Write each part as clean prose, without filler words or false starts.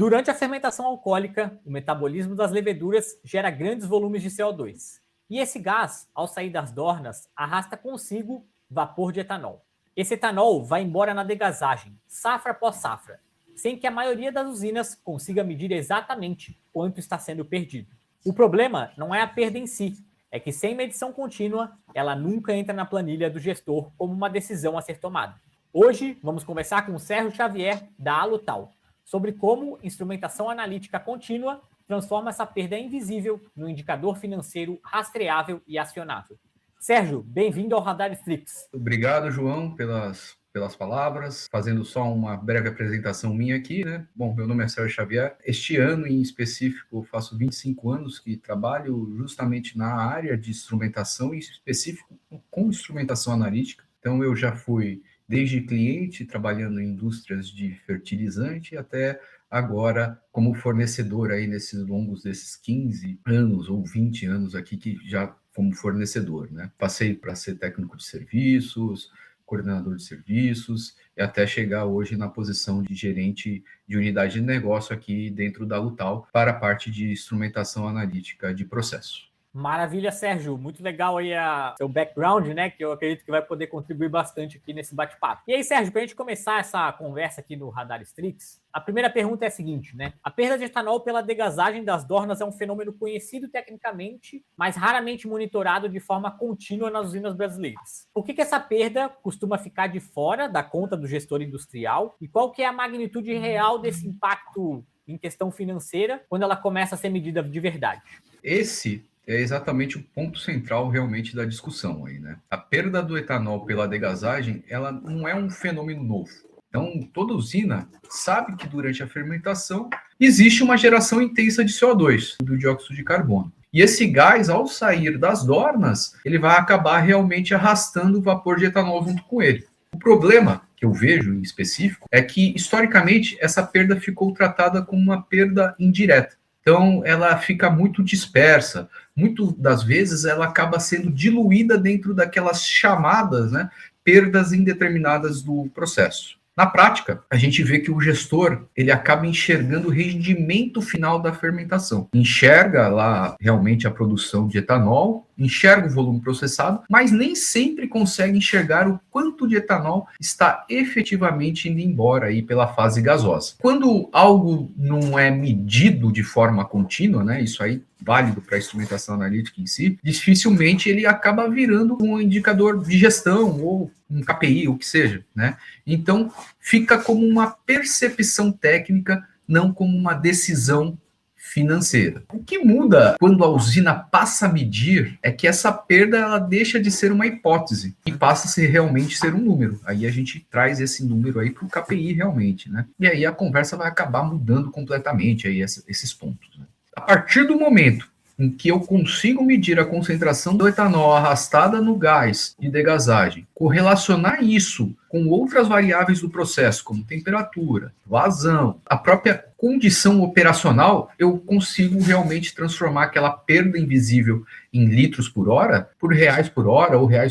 Durante a fermentação alcoólica, o metabolismo das leveduras gera grandes volumes de CO2. E esse gás, ao sair das dornas, arrasta consigo vapor de etanol. Esse etanol vai embora na degasagem, safra após safra, sem que a maioria das usinas consiga medir exatamente quanto está sendo perdido. O problema não é a perda em si, é que sem medição contínua, ela nunca entra na planilha do gestor como uma decisão a ser tomada. Hoje, vamos conversar com o Sérgio Xavier, da Alutal, sobre como instrumentação analítica contínua transforma essa perda invisível no indicador financeiro rastreável e acionável. Sérgio, bem-vindo ao Radar Strix. Obrigado, João, pelas palavras. Fazendo só uma breve apresentação minha aqui, né? Bom, meu nome é Sérgio Xavier. Este ano, em específico, eu faço 25 anos que trabalho justamente na área de instrumentação, em específico com instrumentação analítica. Então, eu já fui desde cliente, trabalhando em indústrias de fertilizante, até agora como fornecedor aí desses 15 anos ou 20 anos aqui que já como fornecedor, né? Passei para ser técnico de serviços, coordenador de serviços, e até chegar hoje na posição de gerente de unidade de negócio aqui dentro da Lutal para a parte de instrumentação analítica de processo. Maravilha, Sérgio. Muito legal aí seu background, né? Que eu acredito que vai poder contribuir bastante aqui nesse bate-papo. E aí, Sérgio, para a gente começar essa conversa aqui no Radar Strix, a primeira pergunta é a seguinte, né? A perda de etanol pela degasagem das dornas é um fenômeno conhecido tecnicamente, mas raramente monitorado de forma contínua nas usinas brasileiras. Por que essa perda costuma ficar de fora da conta do gestor industrial? E qual que é a magnitude real desse impacto em questão financeira quando ela começa a ser medida de verdade? Esse é exatamente o ponto central realmente da discussão aí, né? A perda do etanol pela degasagem, ela não é um fenômeno novo. Então, toda usina sabe que durante a fermentação existe uma geração intensa de CO2, do dióxido de carbono. E esse gás, ao sair das dornas, ele vai acabar realmente arrastando o vapor de etanol junto com ele. O problema que eu vejo em específico é que, historicamente, essa perda ficou tratada como uma perda indireta. Então, ela fica muito dispersa. Muitas das vezes, ela acaba sendo diluída dentro daquelas chamadas, né, perdas indeterminadas do processo. Na prática, a gente vê que o gestor ele acaba enxergando o rendimento final da fermentação. Enxerga lá realmente a produção de etanol, enxerga o volume processado, mas nem sempre consegue enxergar o quanto de etanol está efetivamente indo embora aí pela fase gasosa. Quando algo não é medido de forma contínua, né, isso aí válido para a instrumentação analítica em si, dificilmente ele acaba virando um indicador de gestão ou um KPI, ou o que seja, né? Então, fica como uma percepção técnica, não como uma decisão financeira. O que muda quando a usina passa a medir é que essa perda ela deixa de ser uma hipótese e passa a ser realmente ser um número. Aí a gente traz esse número aí para o KPI realmente, né? E aí a conversa vai acabar mudando completamente aí esses pontos, né? A partir do momento em que eu consigo medir a concentração do etanol arrastada no gás de degasagem, correlacionar isso com outras variáveis do processo, como temperatura, vazão, a própria condição operacional, eu consigo realmente transformar aquela perda invisível em litros por hora, ou reais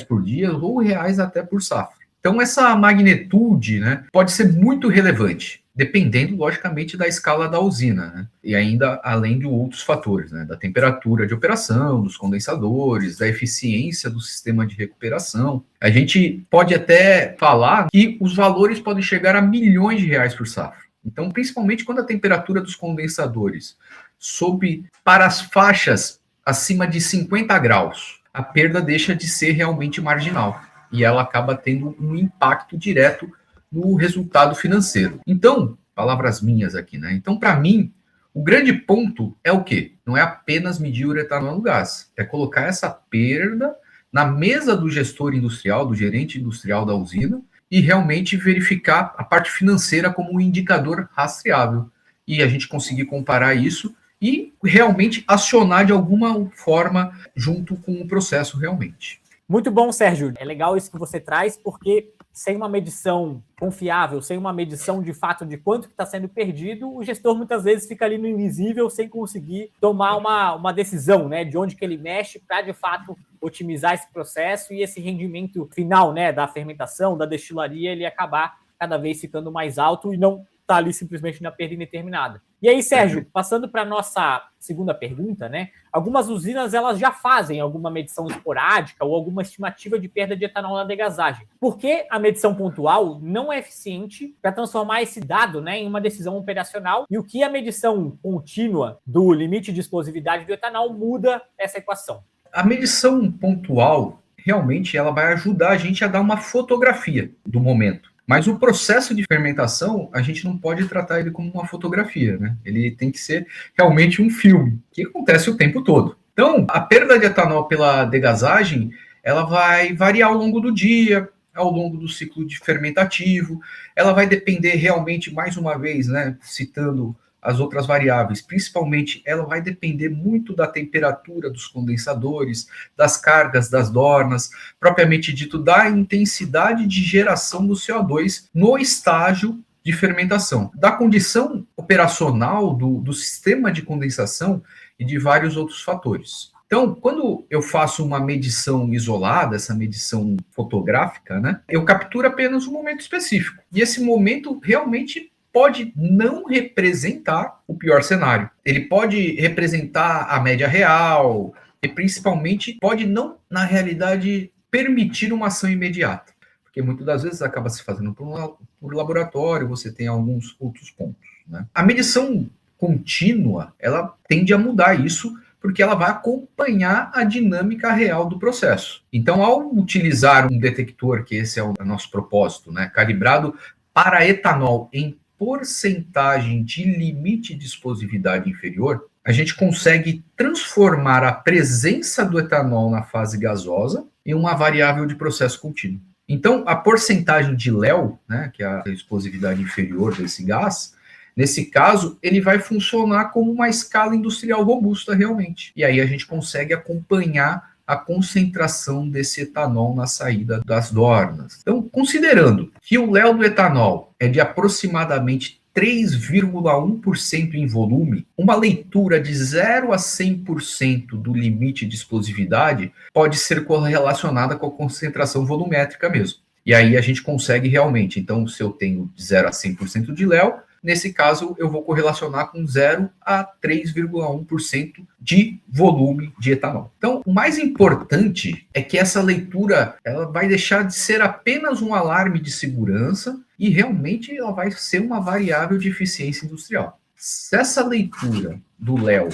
por dia, ou reais até por safra. Então, essa magnitude, né, pode ser muito relevante, dependendo, logicamente, da escala da usina, né? E ainda além de outros fatores, né? Da temperatura de operação, dos condensadores, da eficiência do sistema de recuperação. A gente pode até falar que os valores podem chegar a milhões de reais por safra. Então, principalmente quando a temperatura dos condensadores sobe para as faixas acima de 50 graus, a perda deixa de ser realmente marginal e ela acaba tendo um impacto direto no resultado financeiro. Então, palavras minhas aqui, né? Então, para mim, o grande ponto é o quê? Não é apenas medir o etanol no gás, é colocar essa perda na mesa do gestor industrial, do gerente industrial da usina, e realmente verificar a parte financeira como um indicador rastreável. E a gente conseguir comparar isso e realmente acionar de alguma forma junto com o processo realmente. Muito bom, Sérgio. É legal isso que você traz, porque sem uma medição confiável, sem uma medição de fato de quanto que está sendo perdido, o gestor muitas vezes fica ali no invisível sem conseguir tomar uma decisão, né, de onde que ele mexe para de fato otimizar esse processo e esse rendimento final, né, da fermentação, da destilaria, ele acabar cada vez ficando mais alto e não está ali simplesmente na perda indeterminada. E aí, Sérgio, passando para a nossa segunda pergunta, né? Algumas usinas elas já fazem alguma medição esporádica ou alguma estimativa de perda de etanol na degasagem. Por que a medição pontual não é eficiente para transformar esse dado, né, em uma decisão operacional? E o que a medição contínua do limite de explosividade do etanol muda essa equação? A medição pontual, realmente, ela vai ajudar a gente a dar uma fotografia do momento. Mas o processo de fermentação, a gente não pode tratar ele como uma fotografia, né? Ele tem que ser realmente um filme, que acontece o tempo todo. Então, a perda de etanol pela degasagem, ela vai variar ao longo do dia, ao longo do ciclo de fermentativo, ela vai depender realmente, mais uma vez, né, citando as outras variáveis, principalmente, ela vai depender muito da temperatura dos condensadores, das cargas das dornas, propriamente dito, da intensidade de geração do CO2 no estágio de fermentação, da condição operacional do sistema de condensação e de vários outros fatores. Então, quando eu faço uma medição isolada, essa medição fotográfica, né, eu capturo apenas um momento específico. E esse momento realmente pode não representar o pior cenário. Ele pode representar a média real e, principalmente, pode não, na realidade, permitir uma ação imediata. Porque muitas das vezes acaba se fazendo por laboratório, você tem alguns outros pontos, né? A medição contínua, ela tende a mudar isso, porque ela vai acompanhar a dinâmica real do processo. Então, ao utilizar um detector, que esse é o nosso propósito, né, calibrado para etanol em porcentagem de limite de explosividade inferior, a gente consegue transformar a presença do etanol na fase gasosa em uma variável de processo contínuo. Então, a porcentagem de Léo, né, que é a explosividade inferior desse gás, nesse caso, ele vai funcionar como uma escala industrial robusta realmente. E aí a gente consegue acompanhar a concentração desse etanol na saída das dornas. Então, considerando que o Léo do etanol é de aproximadamente 3,1% em volume, uma leitura de 0 a 100% do limite de explosividade pode ser correlacionada com a concentração volumétrica mesmo. E aí a gente consegue realmente, então, se eu tenho de 0 a 100% de Léo, nesse caso, eu vou correlacionar com 0 a 3,1% de volume de etanol. Então, o mais importante é que essa leitura ela vai deixar de ser apenas um alarme de segurança e realmente ela vai ser uma variável de eficiência industrial. Se essa leitura do Léo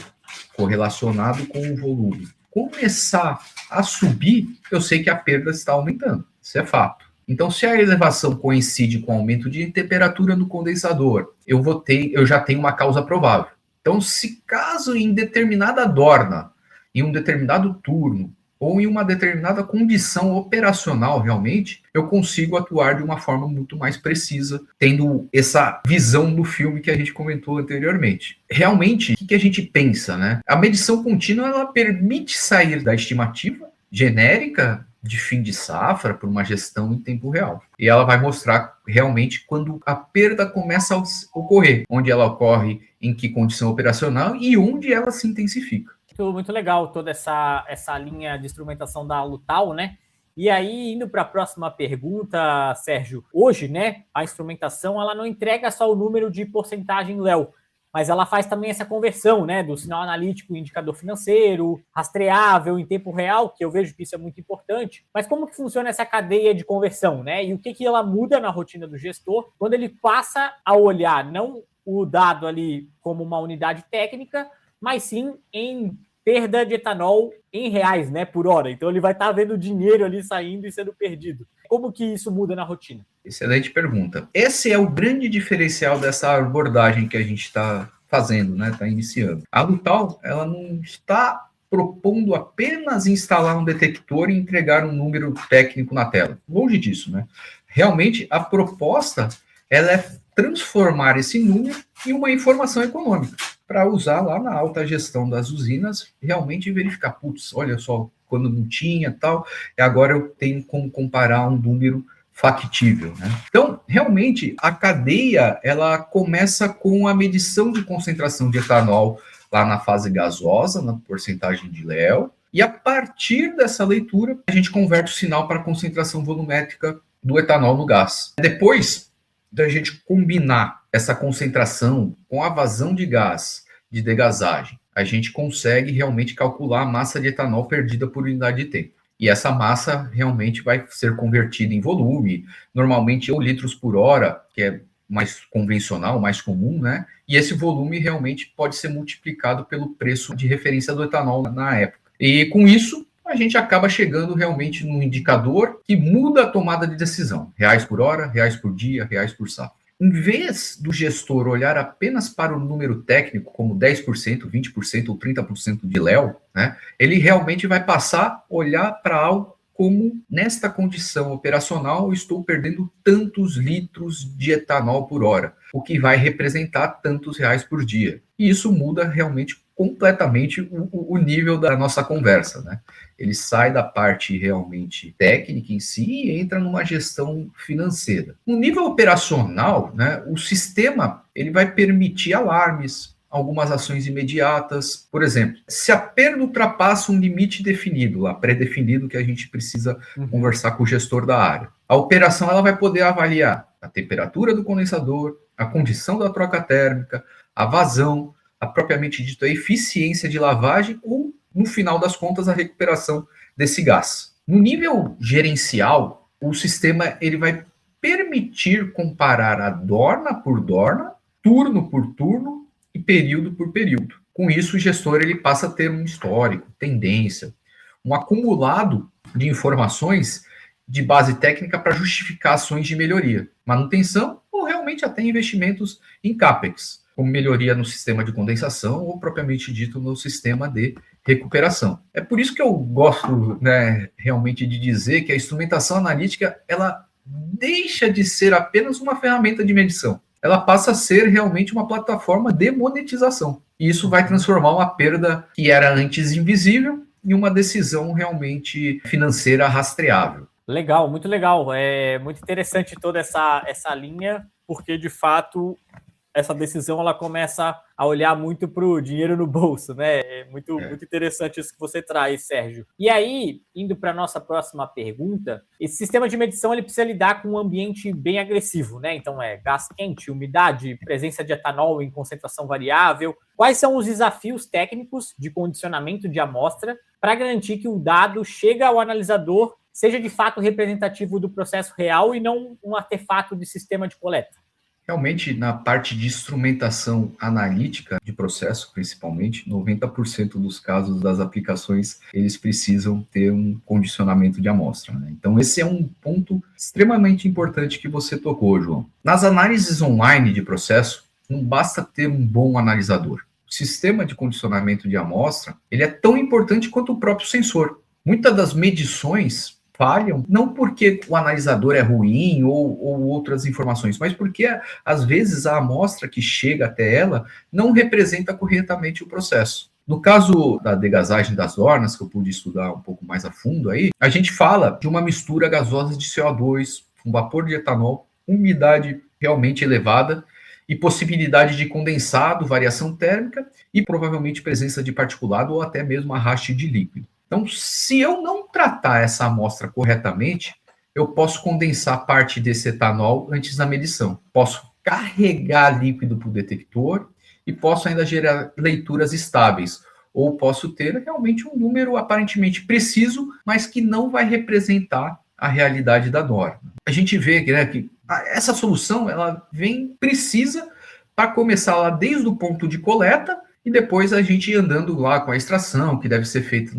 correlacionado com o volume começar a subir, eu sei que a perda está aumentando. Isso é fato. Então, se a elevação coincide com o aumento de temperatura no condensador, eu já tenho uma causa provável. Então, se caso em determinada dorna, em um determinado turno, ou em uma determinada condição operacional realmente, eu consigo atuar de uma forma muito mais precisa, tendo essa visão do filme que a gente comentou anteriormente. Realmente, o que a gente pensa, né? A medição contínua, ela permite sair da estimativa genérica de fim de safra por uma gestão em tempo real. E ela vai mostrar realmente quando a perda começa a ocorrer, onde ela ocorre, em que condição operacional e onde ela se intensifica. Muito legal toda essa linha de instrumentação da Lutal, né? E aí, indo para a próxima pergunta, Sérgio, hoje, né, a instrumentação ela não entrega só o número de porcentagem Léo, mas ela faz também essa conversão, né, do sinal analítico em indicador financeiro, rastreável em tempo real, que eu vejo que isso é muito importante. Mas como que funciona essa cadeia de conversão, né? E o que ela muda na rotina do gestor quando ele passa a olhar não o dado ali como uma unidade técnica, mas sim em perda de etanol em reais, né, por hora. Então ele vai estar vendo dinheiro ali saindo e sendo perdido. Como que isso muda na rotina? Excelente pergunta. Esse é o grande diferencial dessa abordagem que a gente está fazendo, né? Está iniciando. A Lutal, ela não está propondo apenas instalar um detector e entregar um número técnico na tela. Longe disso, né? Realmente, a proposta ela é transformar esse número em uma informação econômica para usar lá na alta gestão das usinas, realmente verificar, putz, olha só, quando não tinha tal, e agora eu tenho como comparar um número factível, né? Então, realmente, a cadeia, ela começa com a medição de concentração de etanol lá na fase gasosa, na porcentagem de Léo, e a partir dessa leitura, a gente converte o sinal para a concentração volumétrica do etanol no gás. Depois da gente combinar essa concentração com a vazão de gás de degasagem, a gente consegue realmente calcular a massa de etanol perdida por unidade de tempo. E essa massa realmente vai ser convertida em volume, normalmente ou litros por hora, que é mais convencional, mais comum, né? E esse volume realmente pode ser multiplicado pelo preço de referência do etanol na época. E com isso, a gente acaba chegando realmente num indicador que muda a tomada de decisão. Reais por hora, reais por dia, reais por safra. Em vez do gestor olhar apenas para o número técnico, como 10%, 20% ou 30% de Léo, né, ele realmente vai passar a olhar para algo como, nesta condição operacional, eu estou perdendo tantos litros de etanol por hora, o que vai representar tantos reais por dia. E isso muda realmente completamente o nível da nossa conversa, né? Ele sai da parte realmente técnica em si e entra numa gestão financeira. No nível operacional, né, o sistema ele vai permitir alarmes, algumas ações imediatas. Por exemplo, se a perda ultrapassa um limite definido, lá pré-definido, que a gente precisa conversar com o gestor da área, a operação ela vai poder avaliar a temperatura do condensador, a condição da troca térmica, a vazão, a propriamente dito a eficiência de lavagem ou, no final das contas, a recuperação desse gás. No nível gerencial, o sistema ele vai permitir comparar a dorna por dorna, turno por turno e período por período. Com isso, o gestor ele passa a ter um histórico, tendência, um acumulado de informações de base técnica para justificar ações de melhoria, manutenção ou realmente até investimentos em CAPEX, como melhoria no sistema de condensação ou propriamente dito no sistema de recuperação. É por isso que eu gosto, né, realmente de dizer que a instrumentação analítica ela deixa de ser apenas uma ferramenta de medição. Ela passa a ser realmente uma plataforma de monetização. E isso vai transformar uma perda que era antes invisível em uma decisão realmente financeira rastreável. Legal, muito legal. É muito interessante toda essa linha, porque, de fato, essa decisão ela começa a olhar muito para o dinheiro no bolso, né? É muito interessante isso que você traz, Sérgio. E aí, indo para a nossa próxima pergunta, esse sistema de medição ele precisa lidar com um ambiente bem agressivo, né? Então, gás quente, umidade, presença de etanol em concentração variável. Quais são os desafios técnicos de condicionamento de amostra para garantir que o dado chega ao analisador seja de fato representativo do processo real e não um artefato de sistema de coleta? Realmente, na parte de instrumentação analítica de processo, principalmente, 90% dos casos das aplicações, eles precisam ter um condicionamento de amostra, né? Então, esse é um ponto extremamente importante que você tocou, João. Nas análises online de processo, não basta ter um bom analisador. O sistema de condicionamento de amostra, ele é tão importante quanto o próprio sensor. Muitas das medições falham, não porque o analisador é ruim ou outras informações, mas porque, às vezes, a amostra que chega até ela não representa corretamente o processo. No caso da degasagem das dornas, que eu pude estudar um pouco mais a fundo aí, a gente fala de uma mistura gasosa de CO2, um vapor de etanol, umidade realmente elevada e possibilidade de condensado, variação térmica e provavelmente presença de particulado ou até mesmo arraste de líquido. Então, se eu não tratar essa amostra corretamente, eu posso condensar parte desse etanol antes da medição. Posso carregar líquido para o detector e posso ainda gerar leituras estáveis. Ou posso ter realmente um número aparentemente preciso, mas que não vai representar a realidade da norma. A gente vê, né, que essa solução ela vem precisa para começar lá desde o ponto de coleta e depois a gente ir andando lá com a extração, que deve ser feita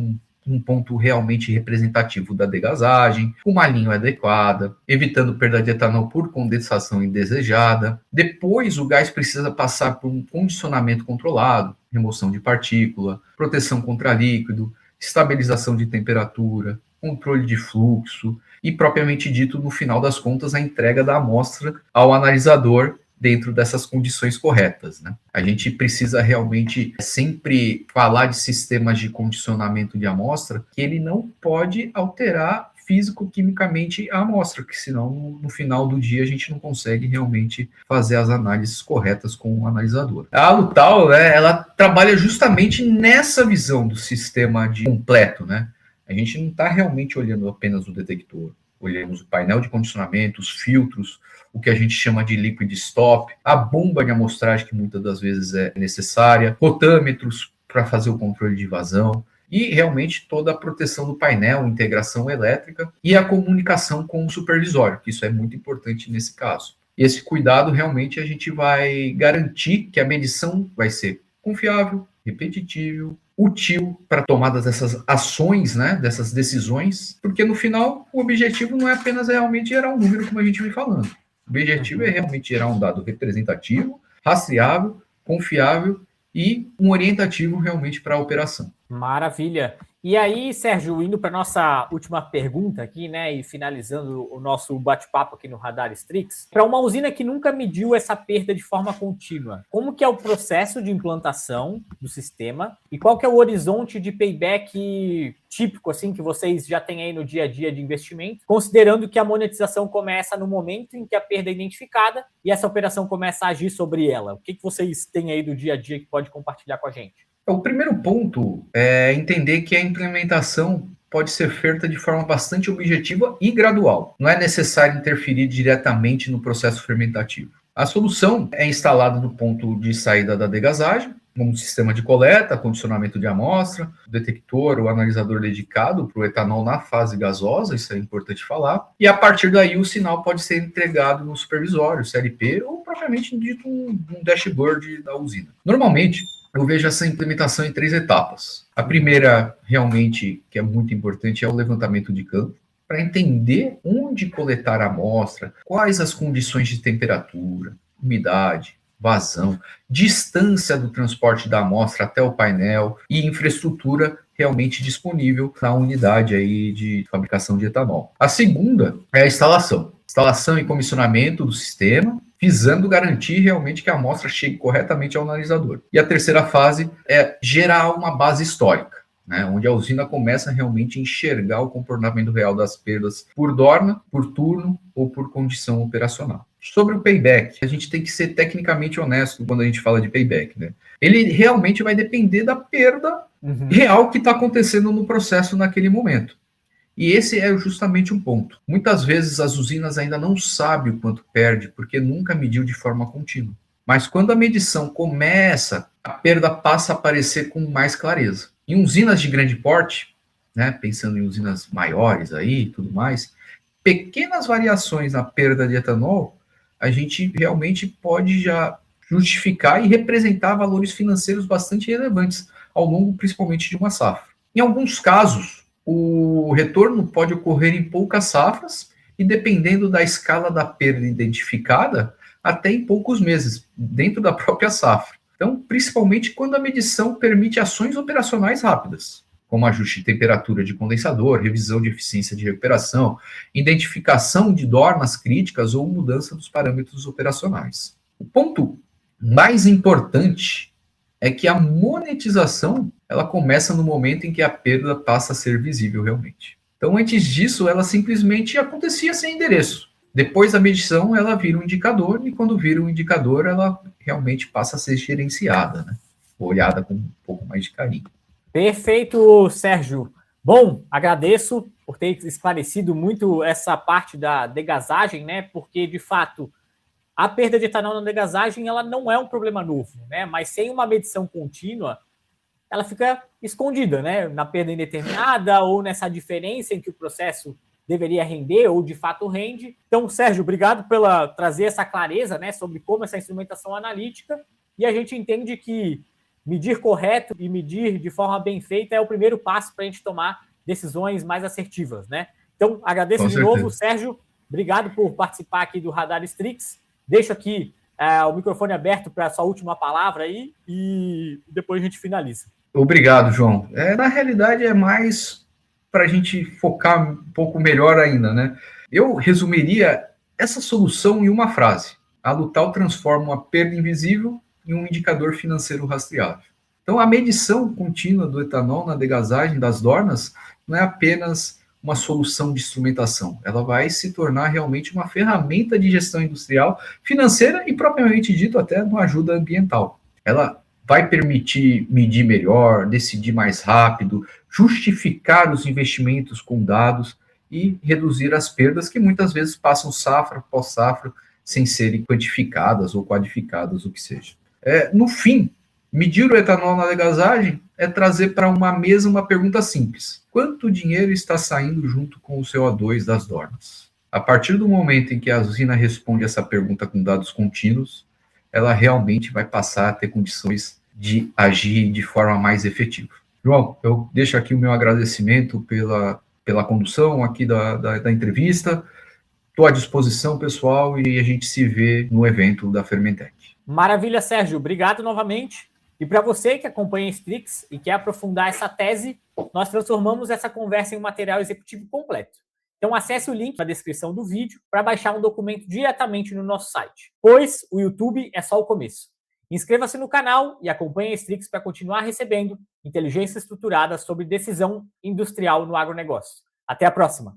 um ponto realmente representativo da degasagem, uma linha adequada, evitando perda de etanol por condensação indesejada. Depois, o gás precisa passar por um condicionamento controlado, remoção de partícula, proteção contra líquido, estabilização de temperatura, controle de fluxo e, propriamente dito, no final das contas, a entrega da amostra ao analisador dentro dessas condições corretas, né? A gente precisa realmente sempre falar de sistemas de condicionamento de amostra que ele não pode alterar físico-quimicamente a amostra, porque senão no final do dia a gente não consegue realmente fazer as análises corretas com o analisador. A Lutal, né, ela trabalha justamente nessa visão do sistema de completo, né? A gente não está realmente olhando apenas o detector. olhamos o painel de condicionamento, os filtros, o que a gente chama de liquid stop, a bomba de amostragem que muitas das vezes é necessária, rotâmetros para fazer o controle de vazão e realmente toda a proteção do painel, integração elétrica e a comunicação com o supervisório, que isso é muito importante nesse caso. Esse cuidado realmente a gente vai garantir que a medição vai ser confiável, repetitível, útil para tomadas dessas ações, né, dessas decisões, porque no final o objetivo não é apenas realmente gerar um número como a gente vem falando. O objetivo é realmente gerar um dado representativo, rastreável, confiável e um orientativo realmente para a operação. Maravilha. E aí, Sérgio, indo para a nossa última pergunta aqui, né, e finalizando o nosso bate-papo aqui no Radar Strix, para uma usina que nunca mediu essa perda de forma contínua, como que é o processo de implantação do sistema e qual que é o horizonte de payback típico, assim, que vocês já têm aí no dia a dia de investimento, considerando que a monetização começa no momento em que a perda é identificada e essa operação começa a agir sobre ela? O que vocês têm aí do dia a dia que pode compartilhar com a gente? O primeiro ponto é entender que a implementação pode ser feita de forma bastante objetiva e gradual. Não é necessário interferir diretamente no processo fermentativo. A solução é instalada no ponto de saída da degasagem, como sistema de coleta, condicionamento de amostra, detector ou analisador dedicado para o etanol na fase gasosa, isso é importante falar, e a partir daí o sinal pode ser entregado no supervisório, CLP, ou propriamente dito um dashboard da usina. Normalmente, eu vejo essa implementação em 3 etapas. A primeira, realmente, que é muito importante, é o levantamento de campo, para entender onde coletar a amostra, quais as condições de temperatura, umidade, vazão, distância do transporte da amostra até o painel e infraestrutura realmente disponível na unidade aí de fabricação de etanol. A segunda é a instalação e comissionamento do sistema, visando garantir realmente que a amostra chegue corretamente ao analisador. E a terceira fase é gerar uma base histórica, né, onde a usina começa realmente a enxergar o comportamento real das perdas por dorna, por turno ou por condição operacional. Sobre o payback, a gente tem que ser tecnicamente honesto quando a gente fala de payback, né? Ele realmente vai depender da perda real que está acontecendo no processo naquele momento. E esse é justamente um ponto. Muitas vezes as usinas ainda não sabem o quanto perde, porque nunca mediu de forma contínua. Mas quando a medição começa, a perda passa a aparecer com mais clareza. Em usinas de grande porte, né, pensando em usinas maiores aí e tudo mais, pequenas variações na perda de etanol, a gente realmente pode já justificar e representar valores financeiros bastante relevantes ao longo, principalmente, de uma safra. Em alguns casos, o retorno pode ocorrer em poucas safras e, dependendo da escala da perda identificada, até em poucos meses, dentro da própria safra. Então, principalmente quando a medição permite ações operacionais rápidas, como ajuste de temperatura de condensador, revisão de eficiência de recuperação, identificação de dornas críticas ou mudança dos parâmetros operacionais. O ponto mais importante é que a monetização ela começa no momento em que a perda passa a ser visível realmente. Então, antes disso, ela simplesmente acontecia sem endereço. Depois da medição, ela vira um indicador, e quando vira um indicador, ela realmente passa a ser gerenciada, né? Olhada com um pouco mais de carinho. Perfeito, Sérgio. Bom, agradeço por ter esclarecido muito essa parte da degasagem, né? Porque, de fato, a perda de etanol na degasagem ela não é um problema novo, né? Mas sem uma medição contínua, ela fica escondida, né? Na perda indeterminada ou nessa diferença em que o processo deveria render ou de fato rende. Então, Sérgio, obrigado pela trazer essa clareza, né, sobre como essa instrumentação analítica, e a gente entende que medir correto e medir de forma bem feita é o primeiro passo para a gente tomar decisões mais assertivas, né? Então, agradeço de novo, Sérgio. Obrigado por participar aqui do Radar Strix. Deixo aqui o microfone aberto para a sua última palavra aí e depois a gente finaliza. Obrigado, João. Na realidade, é mais para a gente focar um pouco melhor ainda, né? Eu resumiria essa solução em uma frase. A Lutal transforma uma perda invisível em um indicador financeiro rastreável. Então, a medição contínua do etanol na degasagem das dornas não é apenas uma solução de instrumentação. Ela vai se tornar realmente uma ferramenta de gestão industrial, financeira e, propriamente dito, até uma ajuda ambiental. Ela vai permitir medir melhor, decidir mais rápido, justificar os investimentos com dados e reduzir as perdas que muitas vezes passam safra após safra sem serem quantificadas ou qualificadas, o que seja. No fim, medir o etanol na degazagem é trazer para uma mesa uma pergunta simples: quanto dinheiro está saindo junto com o CO2 das dornas? A partir do momento em que a usina responde essa pergunta com dados contínuos, ela realmente vai passar a ter condições de agir de forma mais efetiva. João, eu deixo aqui o meu agradecimento pela condução aqui da entrevista. Estou à disposição, pessoal, e a gente se vê no evento da Fermentec. Maravilha, Sérgio. Obrigado novamente. E para você que acompanha a Strix e quer aprofundar essa tese, nós transformamos essa conversa em um material executivo completo. Então acesse o link na descrição do vídeo para baixar um documento diretamente no nosso site, pois o YouTube é só o começo. Inscreva-se no canal e acompanhe a Strix para continuar recebendo inteligência estruturada sobre decisão industrial no agronegócio. Até a próxima!